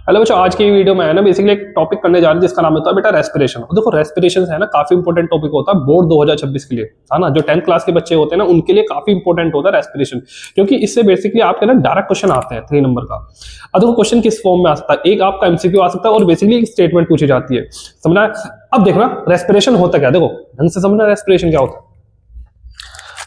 Hello बच्चों, आज की वीडियो में है ना बेसिकली एक टॉपिक करने जा रहे हैं जिसका नाम होता है बेटा रेस्पिरेशन। और देखो रेस्पिरेशन है ना काफी इंपॉर्टेंट टॉपिक होता है बोर्ड 2026 के लिए, है ना। जो 10th क्लास के बच्चे होते हैं ना उनके लिए काफी इंपॉर्टेंट होता है रेस्पिरेशन, क्योंकि इससे बेसिकली आपके ना डायरेक्ट क्वेश्चन आते हैं 3 नंबर का। अब देखो क्वेश्चन किस फॉर्म में आ सकता है, एक आपका एमसीक्यू आ सकता है और बेसिकली एक स्टेटमेंट पूछी जाती है, समझना है। अब देखना रेस्पिरेशन होता क्या, देखो ढंग से समझना रेस्पिरेशन क्या होता है।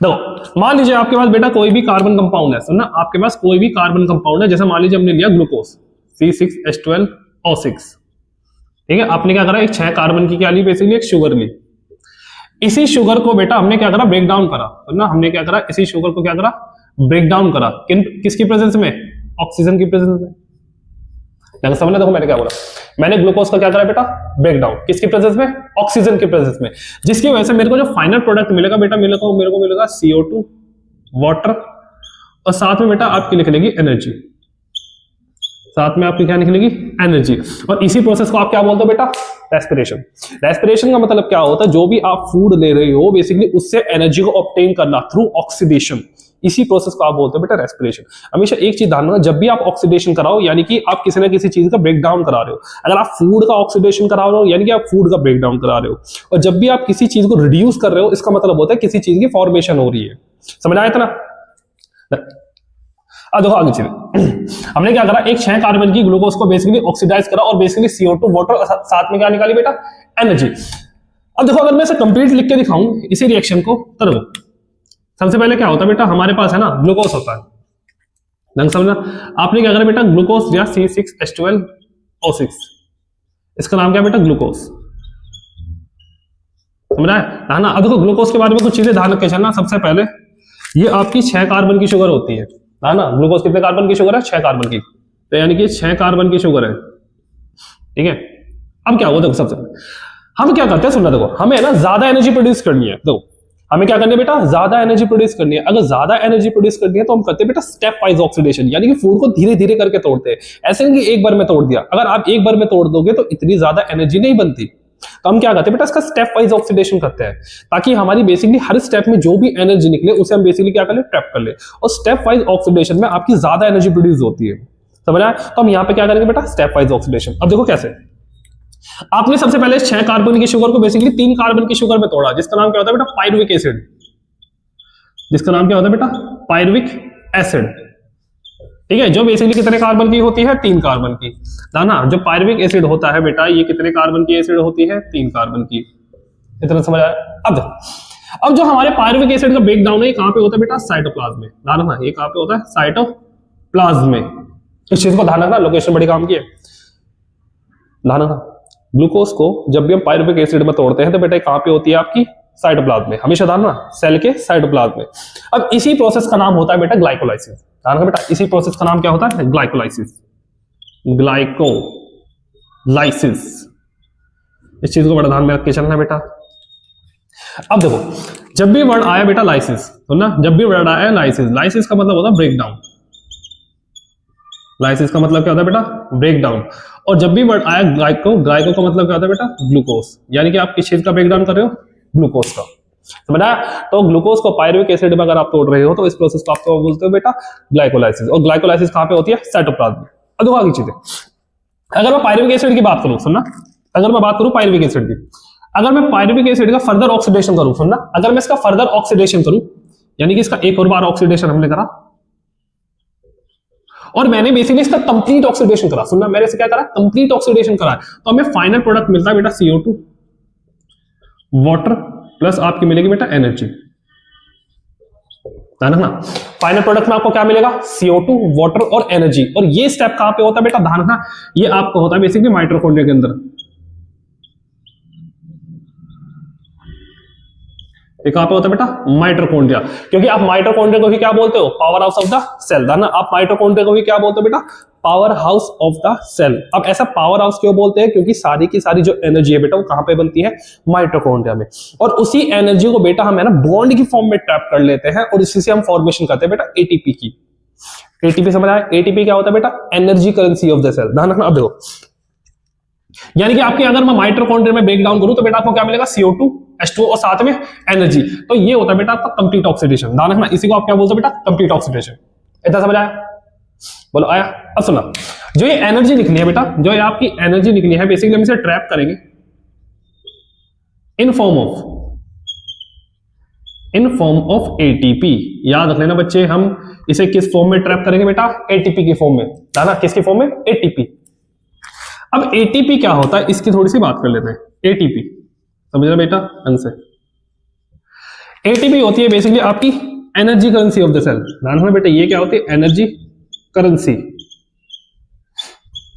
देखो मान लीजिए आपके पास बेटा कोई भी कार्बन कंपाउंड है, सुनना, आपके पास कोई भी कार्बन कंपाउंड है, जैसे मान लीजिए हमने लिया ग्लूकोज C6H12O6, ठीक है। आपने क्या करा, एक 6 कार्बन की क्या ली, बेसिकली एक शुगर ली। इसी शुगर को बेटा हमने क्या करा, ब्रेक डाउन करा, सुनना, हमने क्या करा, इसी शुगर को क्या करा, ब्रेक डाउन करा। किसकी प्रेजेंस में, ऑक्सीजन की प्रेजेंस में। समझना, देखो मैंने क्या बोला, मैंने ग्लूकोज का क्या करा बेटा, ब्रेक डाउन, किसकी प्रेजेंस में, ऑक्सीजन की प्रेजेंस में, जिसकी वजह से मेरे को जो फाइनल प्रोडक्ट मिलेगा बेटा, मेरे को मिलेगा CO2 वाटर, और साथ में बेटा आपकी निकलेगी एनर्जी, साथ में आपकी क्या निकलेगी, एनर्जी। और इसी प्रोसेस को आप क्या बोलते हो बेटा, रेस्पिरेशन। रेस्पिरेशन का मतलब क्या होता है, जो भी आप फूड ले रहे हो बेसिकली उससे एनर्जी को ऑब्टेन करना थ्रू ऑक्सीडेशन, इसी प्रोसेस को आप बोलते हो बेटा रेस्पिरेशन। हमेशा एक चीज ध्यान रखना, जब भी आप ऑक्सीडेशन कराओ यानी कि आप किसी ना किसी चीज का ब्रेक डाउन करा रहे हो। अगर आप फूड का ऑक्सीडेशन करा रहे हो यानी कि आप फूड का ब्रेक डाउन करा रहे हो, और जब भी आप किसी चीज को रिड्यूस कर रहे हो इसका मतलब होता है किसी चीज की फॉर्मेशन हो रही है। समझ आया था ना। अब देखो आगे चलिए, हमने क्या करा, एक 6 कार्बन की ग्लूकोज को बेसिकली ऑक्सीडाइज करा और बेसिकली CO2 वाटर, साथ में क्या निकाली बेटा, एनर्जी। अब देखो अगर मैं इसे कंप्लीट लिख के दिखाऊं इसी रिएक्शन को, तो देखो सबसे पहले क्या होता है बेटा, हमारे पास है ना ग्लूकोज होता है, ढंग समझना। आपने क्या करा बेटा, ग्लूकोज लिया C6H12O6, इसका नाम क्या बेटा, ग्लूकोज, समझ रहा है ना। अब देखो ग्लूकोज के बारे में कुछ चीजें ध्यान रख के चलना। सबसे पहले ये आपकी 6 कार्बन की शुगर होती है ना। ग्लूकोज कितने कार्बन की शुगर है, 6 कार्बन की, तो यानी कि 6 कार्बन की शुगर है, ठीक है। अब क्या होता है, सबसे हम क्या करते हैं, सुनना, देखो हमें ना ज्यादा एनर्जी प्रोड्यूस करनी है। देखो हमें क्या करनी है बेटा, ज्यादा एनर्जी प्रोड्यूस करनी है। अगर ज्यादा एनर्जी प्रोड्यूस करनी है तो हम करते हैं बेटा स्टेप वाइज ऑक्सीडेशन, यानी कि फूड को धीरे धीरे करके तोड़ते हैं। ऐसे नहीं कि एक बार में तोड़ दिया, अगर आप एक बार में तोड़ दोगे तो इतनी ज्यादा एनर्जी नहीं बनती। तो हम क्या करते हैं बेटा, इसका स्टेप वाइज ऑक्सीडेशन करते हैं, ताकि हमारी बेसिकली हर स्टेप में जो भी एनर्जी निकले उसे हम बेसिकली क्या कर ले, ट्रैप कर ले। और स्टेप वाइज ऑक्सीडेशन में आपकी ज्यादा एनर्जी प्रोड्यूस होती है, समझ आया। तो हम यहां पे क्या करेंगे बेटा, स्टेप वाइज ऑक्सीडेशन। अब देखो कैसे, आपने सबसे पहले 6 कार्बन की शुगर को बेसिकली 3 कार्बन की शुगर में तोड़ा, जिसका नाम क्या होता है बेटा, पायरुविक एसिड, जिसका नाम क्या होता है बेटा, पायरुविक एसिड, ठीक है। जो बेसिकली कितने कार्बन की होती है, 3 कार्बन की, ना। जो पायरुविक एसिड होता है बेटा ये कितने कार्बन की एसिड होती है, 3 कार्बन की, इतना समझ आया। अब जो हमारे पायरुविक एसिड का ब्रेक डाउन है कहां पे होता है बेटा, साइटोप्लाज्म में, ना। ये कहां पे होता है, साइटोप्लाज्म में। इस चीज को ध्यान रखना, लोकेशन बड़ी काम की है, ध्यान रखना। ग्लूकोज को जब भी हम पायरुविक एसिड में तोड़ते हैं तो बेटा कहां पे होती है, आपकी साइटोप्लाज्म में, हमेशा ध्यान रखना, सेल के साइटोप्लाज्म में। अब इसी प्रोसेस का नाम होता है बेटा ग्लाइकोलाइसिस, ध्यान रखना बेटा, इसी प्रोसेस का नाम क्या होता है, ग्लाइकोलाइसिस, ग्लाइकोलाइसिस। इस चीज को बड़ा ध्यान में रख के चलना बेटा। अब देखो जब भी वर्ड आया बेटा लाइसिस, तो ना, जब भी वर्ड आया लाइसिस, लाइसिस का मतलब होता है ब्रेक डाउन, लाइसिस का मतलब क्या होता है बेटा, ब्रेक डाउन। और जब भी वर्ड आया ग्लाइको, ग्लाइको का मतलब क्या होता है बेटा, ग्लूकोज, यानी कि आप किस चीज का ब्रेक डाउन कर रहे हो, ग्लूकोज का, समझा। तो ग्लूकोज को पायरुविक एसिड में अगर आप तोड़ रहे हो तो इस प्रोसेस को आप तो बोलते हो बेटा ग्लाइकोलाइसिस। और ग्लाइकोलाइसिस कहां पे होती है, साइटोप्लाज्म में। अब देखो आगे चीजें, अगर मैं पायरुविक एसिड की बात करूं, सुनना, अगर मैं बात करूं पायरुविक एसिड की, अगर मैं पायरुविक एसिड का फर्दर ऑक्सीडेशन करूं, सुनना, अगर मैं इसका फर्दर ऑक्सीडेशन करूं यानी कि इसका एक और बार ऑक्सीडेशन हमने करा और मैंने बेसिकली इसका कंप्लीट ऑक्सीडेशन करा, सुनना, मैंने इसे क्या करा, कंप्लीट ऑक्सीडेशन करा, तो हमें फाइनल प्रोडक्ट मिलता है बेटा CO2 वाटर प्लस आपकी मिलेगी बेटा एनर्जी, ना। फाइनल प्रोडक्ट में आपको क्या मिलेगा, CO2 वाटर और एनर्जी। और ये स्टेप कहां पे होता है बेटा, ध्यान रखना, ये आपको होता है बेसिकली माइटोकॉन्ड्रिया के अंदर। ये कहां पे होता है बेटा, माइटोकॉन्ड्रिया, क्योंकि आप माइटोकॉन्ड्रिया को ही क्या बोलते हो, power house of the cell, ना। आप माइटोकॉन्ड्रिया को ही क्या बोलते हो बेटा, power house of the cell. अब ऐसा पावर हाउस क्यों बोलते हैं, क्योंकि सारी की सारी जो एनर्जी है बेटा वो कहां पे बनती है, माइटोकॉन्ड्रिया में। और उसी एनर्जी को बेटा हम है ना बॉन्ड की फॉर्म में ट्रैप कर लेते हैं और इसी से हम फॉर्मेशन करते हैं बेटा एटीपी की। एटीपी समझ आया, एटीपी क्या होता है बेटा, energy currency of the cell, ध्यान रखना। अब देखो यानी कि आपके अगर मैं माइटोकॉन्ड्रिया में ब्रेक डाउन करूं तो बेटा आपको क्या मिलेगा, CO2 H2 और साथ में एनर्जी। तो ये होता है बेटा आपका कंप्लीट ऑक्सीडेशन, ध्यान रखना, इसी को आप क्या बोलते हो बेटा, कंप्लीट ऑक्सीडेशन। इतना समझ आया, बोलो आया। अब सुना, जो ये एनर्जी निकली है बेटा, जो ये आपकी एनर्जी निकली है, बेसिकली हम इसे ट्रैप करेंगे इन फॉर्म ऑफ एटीपी। याद रख लेना बच्चे, हम इसे किस फॉर्म में ट्रैप करेंगे बेटा? एटीपी की फॉर्म में। दादा किसकी फॉर्म में? एटीपी। अब एटीपी क्या होता है इसकी थोड़ी सी बात कर लेते हैं। एटीपी समझ रहे बेटा ढंग से? एटीपी होती है बेसिकली आपकी energy currency of the cell. ध्यान रखना बेटा, ये क्या होती है? Energy currency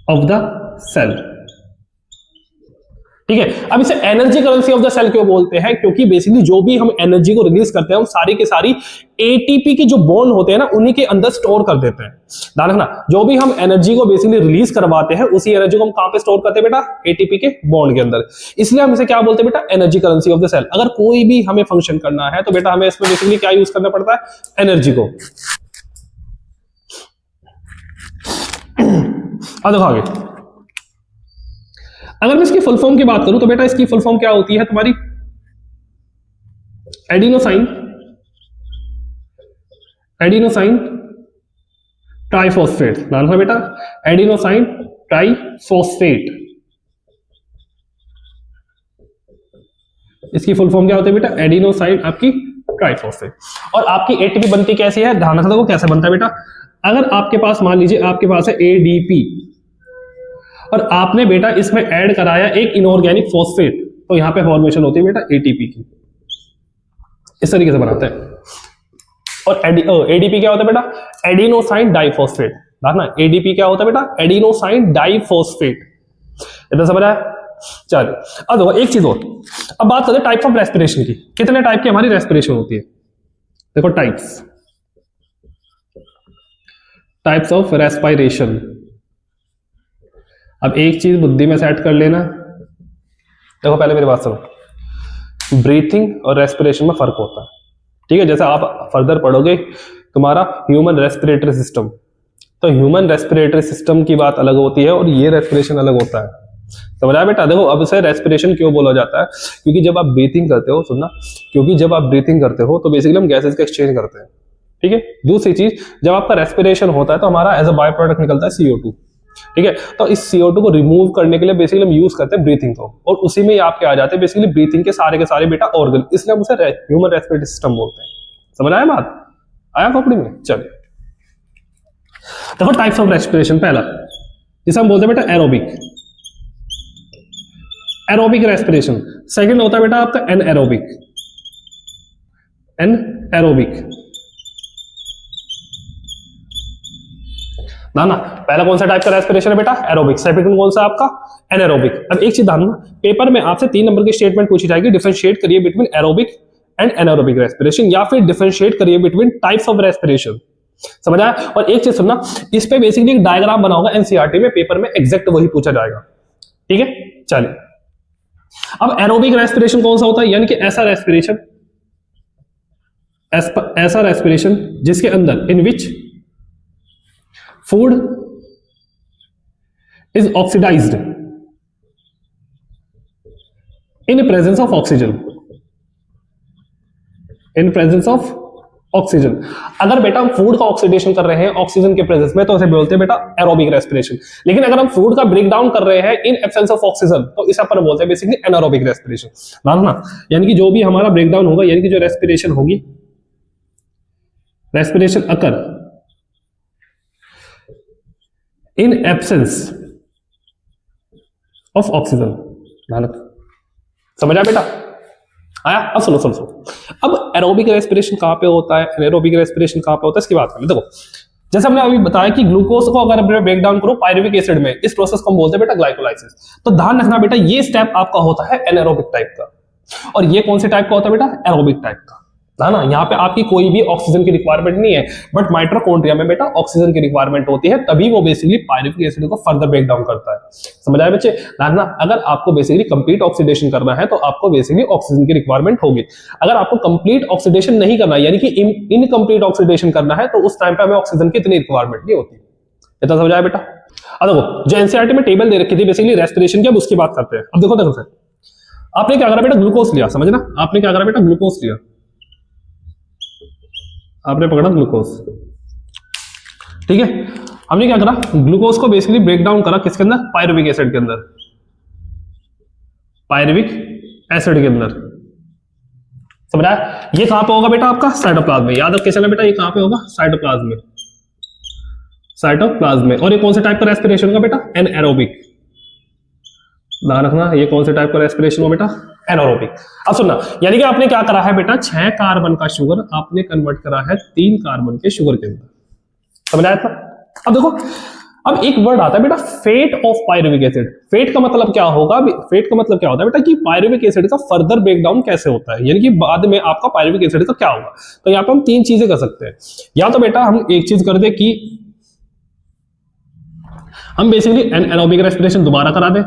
of the cell. ठीक है, अब इसे energy currency of the cell क्यों बोलते हैं? क्योंकि बेसिकली जो भी हम एनर्जी को रिलीज करते हैं, हम सारी के सारी एटीपी के जो बॉन्ड होते हैं ना, उन्हीं के अंदर स्टोर कर देते हैं। ध्यान रखना, जो भी हम एनर्जी को बेसिकली रिलीज करवाते हैं, उसी एनर्जी को हम कहां पे स्टोर करते हैं बेटा? एटीपी के बॉन्ड के अंदर। इसलिए हम इसे क्या बोलते हैं बेटा? Energy currency of the cell. अगर कोई भी हमें फंक्शन करना है तो बेटा हमें इसमें बेसिकली क्या यूज करना पड़ता है? एनर्जी को। अब देखो आगे, अगर मैं इसकी फुल फॉर्म की बात करूं तो बेटा इसकी फुल फॉर्म क्या होती है तुम्हारी? Adenosine triphosphate. ध्यान रखना बेटा, एडिनोसाइन ट्राइफॉस्फेट, इसकी फुल फॉर्म क्या होती है बेटा? एडिनोसाइन आपकी ट्राइफॉस्फेट। और आपकी एटीपी बनती कैसी है? ध्यान रखना, वो कैसे बनता है बेटा? अगर आपके पास मान लीजिए आपके पास है एडीपी और आपने बेटा इसमें ऐड कराया एक इनऑर्गेनिक फॉस्फेट, तो यहां पे फॉर्मेशन होती है बेटा एटीपी की। इस तरीके से बनाते हैं। और एडीपी क्या होता है बेटा? Adenosine diphosphate. देखना, एडीपी क्या होता है बेटा? Adenosine diphosphate. इतना समझ आया? चलिए अब देखो एक चीज और, अब बात करते हैं टाइप्स ऑफ रेस्पिरेशन की। कितने टाइप की हमारी रेस्पिरेशन होती है? देखो टाइप्स ऑफ रेस्पिरेशन। अब एक चीज बुद्धि में सेट कर लेना, देखो पहले मेरी बात सुनो। ब्रीथिंग और रेस्पिरेशन में फर्क होता है, ठीक है? जैसे आप फर्दर पढ़ोगे तुम्हारा ह्यूमन रेस्पिरेटरी सिस्टम, तो ह्यूमन रेस्पिरेटरी सिस्टम की बात अलग होती है और ये रेस्पिरेशन अलग होता है। समझ आया बेटा? देखो अब इसे रेस्पिरेशन क्यों बोला जाता है? क्योंकि जब आप ब्रीथिंग करते हो, सुनना, क्योंकि जब आप ब्रीथिंग करते हो तो बेसिकली हम गैसेस का एक्सचेंज करते हैं, ठीक है? दूसरी चीज, जब आपका रेस्पिरेशन होता है तो हमारा एज अ बाय प्रोडक्ट निकलता है CO2, ठीक है? तो इस CO2 को रिमूव करने के लिए बेसिकली हम यूज करते हैं ब्रीथिंग को, और उसी में ही आपके आ जाते हैं बेसिकली ब्रीथिंग के सारे बेटा ऑर्गन, इसलिए हम उसे ह्यूमन रेस्पिरेटरी सिस्टम बोलते हैं। समझ आया बात? आया खोपड़ी में? चलिए देखो टाइप्स ऑफ रेस्पिरेशन। पहला जिसे हम बोलते हैं बेटा एरोबिक रेस्पिरेशन। सेकंड होता है बेटा आपका एनएरोबिक। ना पहला कौन सा टाइप का रेस्पिरेशन है बेटा? एरोबिक। सेकंड कौन सा आपका? एनारोबिक। अब एक चीज ध्यान रखना, पेपर में आपसे 3 नंबर की स्टेटमेंट पूछी जाएगी, डिफरेंशिएट करिए between aerobic and anaerobic respiration, या फिर डिफरेंशिएट करिए बिटवीन टाइप्स ऑफ रेस्पिरेशन। समझ आया? और एक चीज सुनना, इस पे बेसिकली एक डायग्राम बना होगा एनसीईआरटी में, पेपर में एग्जैक्ट वही पूछा जाएगा, ठीक है? चलिए अब एरोबिक रेस्पिरेशन कौन सा होता है? यानी कि ऐसा रेस्पिरेशन जिसके अंदर इन विच food is oxidized in presence of oxygen. अगर बेटा हम फूड का ऑक्सीडेशन कर रहे हैं ऑक्सीजन के प्रेजेंस में तो इसे बोलते हैं बेटा एरोबिक रेस्पिरेशन। लेकिन अगर हम फूड का ब्रेक डाउन कर रहे हैं इन एब्सेंस ऑफ ऑक्सीजन तो इसे अपन बोलते हैं बेसिकली एनारोबिक रेस्पिरेशन। ना यानी कि जो भी हमारा ब्रेक डाउन होगा, यानी कि जो रेस्पिरेशन होगी, respiration occur in absence of oxygen. समझ आया बेटा? आया? अब सुनो। अब एरोबिक रेस्पिरेशन कहां पे होता है, एनारोबिक रेस्पिरेशन कहां पे होता है, इसकी बात करें। देखो जैसे हमने अभी बताया कि ग्लूकोज को अगर ब्रेक डाउन करो पायरुविक एसिड में, इस प्रोसेस को हम बोलते हैं बेटा ग्लाइकोलाइसिस। तो ध्यान रखना बेटा, ये स्टेप आपका होता है एनारोबिक टाइप का, और ये कौन से टाइप का होता है बेटा? एरोबिक टाइप का। ना यहाँ पे आपकी कोई भी ऑक्सीजन की रिक्वायरमेंट नहीं है, बट माइटोकॉन्ड्रिया में बेटा ऑक्सीजन की रिक्वायरमेंट होती है, तभी वो बेसिकली पायरुविक एसिड को फर्दर ब्रेक डाउन करता है। समझ आए बच्चे? ना अगर आपको बेसिकली कंप्लीट ऑक्सीडेशन करना है तो आपको बेसिकली ऑक्सीजन की रिक्वायरमेंट होगी। अगर आपको कंप्लीट ऑक्सीडेशन नहीं करना, यानी कि इनकम्प्लीट ऑक्सीडेशन करना है, तो उस टाइम पे हमें ऑक्सीजन की इतनी रिक्वायरमेंट नहीं होती। इतना समझ आया बेटा? अब देखो जो एनसीईआरटी में टेबल दे रखी थी बेसिकली रेस्पिरेशन की, अब उसकी बात करते हैं। अब देखो सर, आपने क्या करा बेटा? ग्लूकोज लिया। समझना, आपने क्या करा बेटा? ग्लूकोज लिया, आपने पकड़ा ग्लूकोज, ठीक है? हमने क्या करा, ग्लूकोज को बेसिकली ब्रेक डाउन करा किसके अंदर, पायरुविक एसिड के अंदर, पायरुविक एसिड के अंदर, समझ आया। ये कहां पे होगा बेटा आपका, साइटोप्लाज्म में। याद रखिए चलो बेटा, ये कहां पे होगा, साइटोप्लाज्म में, साइटोप्लाज्म में। और ये कौन से टाइप का रेस्पिरेशन होगा बेटा, एनएरोबिक। ध्यान रखना, ये कौन से टाइप का रेस्पिरेशन हो बेटा, एनारोबिक। अब सुनना, यानी कि आपने क्या करा है बेटा, 6 कार्बन का शुगर आपने कन्वर्ट करा है 3 कार्बन के शुगर के अंदर, समझ आया था। अब देखो, अब एक वर्ड आता है बेटा, fate of pyruvic acid. Fate का मतलब क्या होगा, फेट का मतलब क्या होता है बेटा, कि पायरुविक एसिड का फर्दर ब्रेकडाउन कैसे होता है, यानी कि बाद में आपका पायरुविक एसिड का क्या होगा। तो यहाँ पे हम 3 चीजें कर सकते हैं। या तो बेटा हम एक चीज कर दे कि हम बेसिकली एनारोबिक रेस्पिरेशन दोबारा करा दें।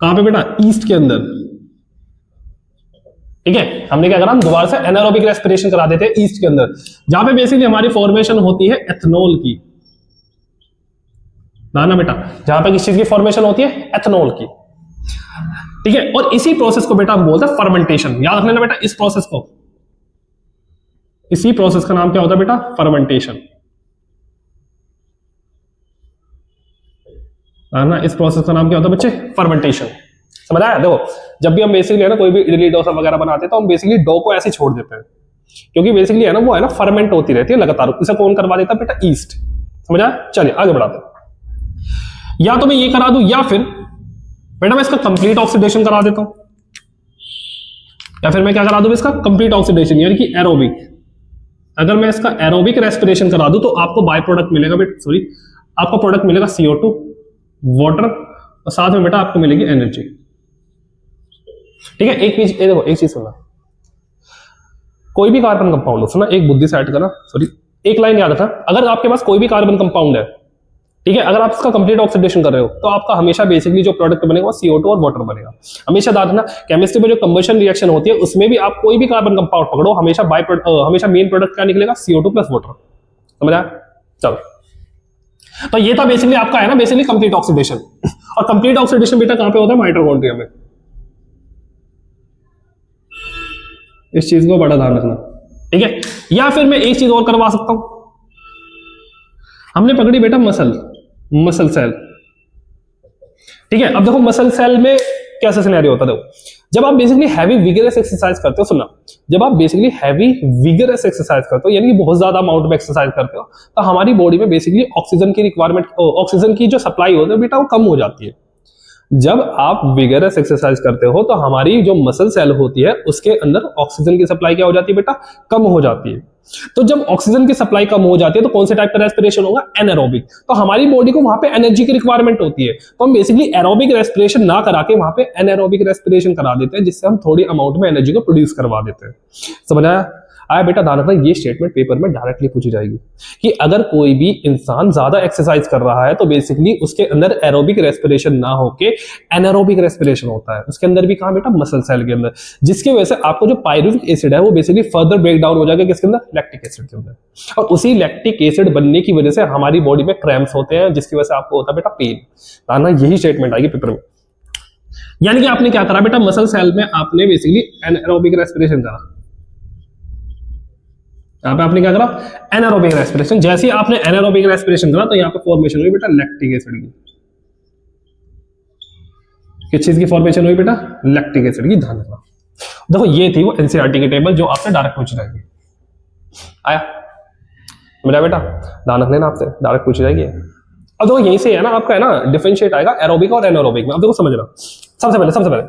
कहां पे बेटा, ईस्ट के अंदर, ठीक है। हमने क्या करा, हम दोबारा से एनारोबिक रेस्पिरेशन करा देते हैं ईस्ट के अंदर, जहां पे बेसिकली हमारी फॉर्मेशन होती है एथनॉल की, ना बेटा, जहां पे किस चीज की फॉर्मेशन होती है, एथनॉल की, ठीक है। और इसी प्रोसेस को बेटा हम बोलते हैं फर्मेंटेशन। याद रखना बेटा, इस प्रोसेस को, इसी प्रोसेस का नाम क्या होता है बेटा, फर्मेंटेशन। ना, इस प्रोसेस का नाम क्या होता है बच्चे, फर्मेंटेशन। समझ आया। देखो, जब भी हम बेसिकली है ना कोई भी इडली डोसा वगैरह बनाते हैं तो हम बेसिकली डो को ऐसे छोड़ देते हैं, क्योंकि बेसिकली है ना वो है ना फर्मेंट होती रहती है लगातार। इसे कौन करवा देता है बेटा, ईस्ट। समझ आया। चलिए आगे बढ़ाते हैं। या तो मैं ये करा दूं, या फिर बेटा मैं इसका कंप्लीट ऑक्सीडेशन करा देता हूं, या फिर मैं क्या करा दूं, इसका कंप्लीट ऑक्सीडेशन यानी कि एरोबिक। अगर मैं इसका एरोबिक रेस्पिरेशन करा दूं तो आपको बाय प्रोडक्ट मिलेगा बेटा, सॉरी, आपको प्रोडक्ट मिलेगा CO2, वाटर, और साथ में बेटा आपको मिलेगी एनर्जी, ठीक है। एक चीज देखो, एक चीज सुनना, कोई भी कार्बन कंपाउंड हो, सुना, एक बुद्धि सेट करना, सॉरी एक लाइन याद रखना, अगर आपके पास कोई भी कार्बन कंपाउंड है, ठीक है, अगर आप इसका कंप्लीट ऑक्सीडेशन कर रहे हो तो आपका हमेशा बेसिकली जो प्रोडक्ट बनेगा वो CO2 और वाटर बनेगा। हमेशा याद रखना, केमिस्ट्री में जो कंबशन रिएक्शन होती है उसमें भी आप कोई भी कार्बन कंपाउंड पकड़ो, हमेशा हमेशा मेन प्रोडक्ट क्या निकलेगा, CO2 प्लस वाटर। समझ आया। चलो, तो ये था बेसिकली आपका है ना बेसिकली कंप्लीट ऑक्सीडेशन। और कंप्लीट ऑक्सीडेशन बेटा कहां पे होता है, माइटोकॉन्ड्रिया में। इस चीज को बड़ा ध्यान रखना, ठीक है। या फिर मैं एक चीज और करवा सकता हूं, हमने पकड़ी बेटा मसल सेल, ठीक है। अब देखो मसल सेल में कैसा सिनेरियो होता है, देखो जब आप बेसिकली हैवी विगरस एक्सरसाइज करते हो, सुनना, जब आप बेसिकली हैवी विगरस एक्सरसाइज करते हो यानी कि बहुत ज्यादा अमाउंट में एक्सरसाइज करते हो, तो हमारी बॉडी में बेसिकली ऑक्सीजन की रिक्वायरमेंट, ऑक्सीजन की जो सप्लाई होती है बेटा वो कम हो जाती है। जब आप विगरस एक्सरसाइज करते हो तो हमारी जो मसल सेल होती है उसके अंदर ऑक्सीजन की सप्लाई क्या हो जाती है बेटा, कम हो जाती है। तो जब ऑक्सीजन की सप्लाई कम हो जाती है तो कौन से टाइप का रेस्पिरेशन होगा, एनारोबिक। तो हमारी बॉडी को वहां पे एनर्जी की रिक्वायरमेंट होती है, तो हम बेसिकली एरोबिक रेस्पिरेशन ना करा के वहां पे एनारोबिक रेस्पिरेशन करा देते हैं, जिससे हम थोड़ी अमाउंट में एनर्जी को प्रोड्यूस करवा देते हैं। समझ आया बेटा। ध्यान रखना, ये स्टेटमेंट पेपर में डायरेक्टली पूछी जाएगी कि अगर कोई भी इंसान ज्यादा एक्सरसाइज कर रहा है तो बेसिकली उसके अंदर एरोबिक रेस्पिरेशन ना होके एनारोबिक रेस्पिरेशन होता है, उसके अंदर भी कहां बेटा, मसल सेल के अंदर, जिसकी वजह से आपको जो पायरुविक एसिड है वो बेसिकली फर्दर ब्रेक डाउन हो जाएगा किसके अंदर, लैक्टिक एसिड के अंदर। और उसी लैक्टिक एसिड बनने की वजह से हमारी बॉडी में क्रैम्प्स होते हैं, जिसकी वजह से आपको होता है बेटा पेन। ना यही स्टेटमेंट आएगी पेपर में। यानी कि आपने क्या करा बेटा, मसल सेल में आपने बेसिकली एनारोबिक रेस्पिरेशन करा, यहां पे आपने क्या करा, एनारोबिक रेस्पिरेशन। जैसे ही आपने एनारोबिक रेस्पिरेशन करा तो यहां पे फॉर्मेशन हुई बेटा लैक्टिक एसिड की। किस चीज की फॉर्मेशन हुई बेटा, लैक्टिक एसिड की। ध्यान रखना, देखो ये थी वो एनसीईआरटी की टेबल जो आपसे डायरेक्ट पूछ जाएगी। आया मेरा बेटा, ध्यान रख लेना, आपसे डायरेक्ट पूछ जाएगी। अब देखो यहीं से है ना आपका है ना डिफरेंशिएट आएगा एरोबिक और एनारोबिक में। अब देखो समझना, सबसे पहले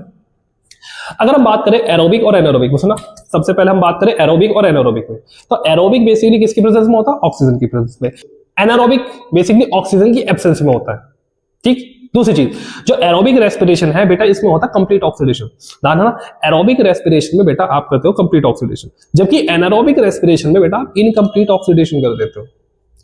अगर हम बात करें एरोबिक और एनारोबिक में, सुना, सबसे पहले हम बात करें एरोबिक और एनारोबिक में, तो एरोबिक बेसिकली किसकी प्रेजेंस में होता है, ऑक्सीजन की प्रेजेंस में। एनारोबिक बेसिकली ऑक्सीजन की एब्सेंस में होता है, ठीक। दूसरी चीज, जो एरोबिक रेस्पिरेशन है बेटा इसमें होता है कंप्लीट ऑक्सीडेशन। ध्यान रखना, एरोबिक रेस्पिरेशन में बेटा आप करते हो कंप्लीट ऑक्सीडेशन, जबकि एनारोबिक रेस्पिरेशन में बेटा आप इनकम्प्लीट ऑक्सीडेशन कर देते हो।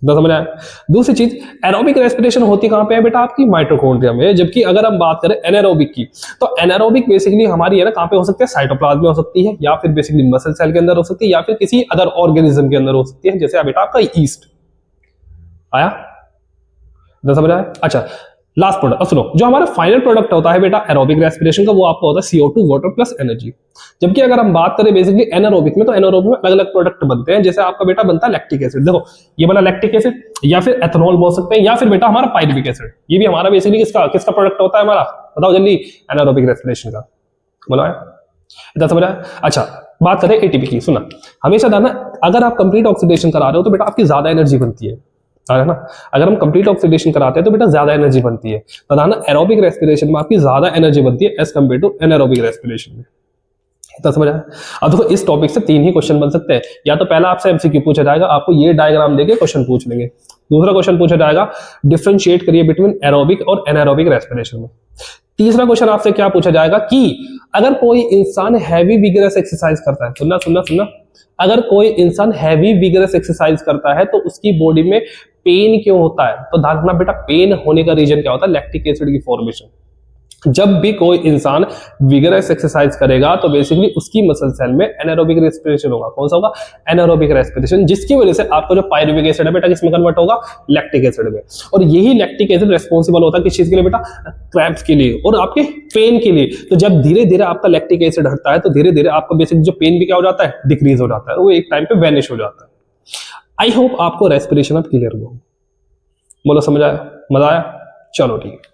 समझ आया। दूसरी चीज, एरोबिक रेस्पिरेशन होती कहां पे है बेटा, आपकी माइटोकॉन्ड्रिया में। जबकि अगर हम बात करें एनारोबिक की, तो एनारोबिक बेसिकली हमारी है ना कहां पे हो सकती है, साइटोप्लाज्म में हो सकती है, या फिर बेसिकली मसल सेल के अंदर हो सकती है, या फिर किसी अदर ऑर्गेनिज्म के अंदर हो सकती है, जैसे बेटा आपका ईस्ट। आया, समझ आया। अच्छा, लास्ट प्रोडक्ट, अब सुनो, जो हमारा फाइनल प्रोडक्ट होता है बेटा एरोबिक रेस्पिरेशन का, वो आपका होता है CO2, वाटर प्लस एनर्जी। जबकि अगर हम बात करें बेसिकली एनारोबिक में, तो एनारोबिक में अलग अलग प्रोडक्ट बनते हैं। जैसे आपका बेटा बनता है लैक्टिक एसिड, देखो ये बना लैक्टिक एसिड, या फिर एथेनॉल बोल सकते हैं, या फिर बेटा हमारा पाइरुविक एसिड, ये भी हमारा बेसिकली किसका किसका प्रोडक्ट होता है हमारा, बताओ जल्दी, एनारोबिक रेस्पिरेशन का। बोला है, इतना समझ आया? अच्छा बात करें एटीपी की, सुना हमेशा ध्यान, अगर आप कंप्लीट ऑक्सीडेशन करा रहे हो तो बेटा आपकी ज्यादा एनर्जी बनती है ना। अगर हम कंप्लीट ऑक्सीडेशन कराते हैं तो बेटा ज्यादा एनर्जी बनती है, तो ना एरोबिक रेस्पिरेशन में आपकी ज्यादा एनर्जी बनती है as compare to anaerobic respiration में। इतना समझ आया? अब देखो इस टॉपिक से 3 ही क्वेश्चन बन सकते हैं, या तो पहला आपसे एमसीक्यू पूछा जाएगा, आपको ये डायग्राम देके क्वेश्चन पूछ लेंगे। दूसरा क्वेश्चन पूछा जाएगा डिफरेंशिएट करिए बिटवीन एरोबिक और एनारोबिक रेस्पिरेशन में। तीसरा क्वेश्चन आपसे क्या पूछा जाएगा कि अगर कोई इंसान हैवी विगरस एक्सरसाइज करता है, सुनना सुनना सुनना, अगर कोई इंसान हैवी विगरस एक्सरसाइज करता है तो उसकी बॉडी में पेन क्यों होता है? तो ध्यान रखना बेटा, पेन होने का रीजन क्या होता है? लैक्टिक एसिड की फॉर्मेशन। जब भी कोई इंसान विगरस एक्सरसाइज करेगा तो बेसिकली उसकी मसल सेल में एनारोबिक रेस्पिरेशन होगा। कौन सा होगा? एनारोबिक रेस्पिरेशन, जिसकी वजह से आपको जो पाइरुविक एसिड है बेटा किसमें कन्वर्ट होगा? लैक्टिक एसिड में। और यही लैक्टिक एसिड रेस्पॉन्सिबल होता है किस चीज के लिए बेटा? क्रैम्प्स के लिए और आपके पेन के लिए। तो जब धीरे धीरे आपका लैक्टिक एसिड हटता है तो धीरे धीरे आपका बेसिक जो पेन भी क्या हो जाता है? डिक्रीज हो जाता है, वो एक टाइम पे वैनिश हो जाता है। आई होप आपको रेस्पिरेशन अब क्लियर हुआ। बोलो समझ आया? मजा आया? चलो ठीक है।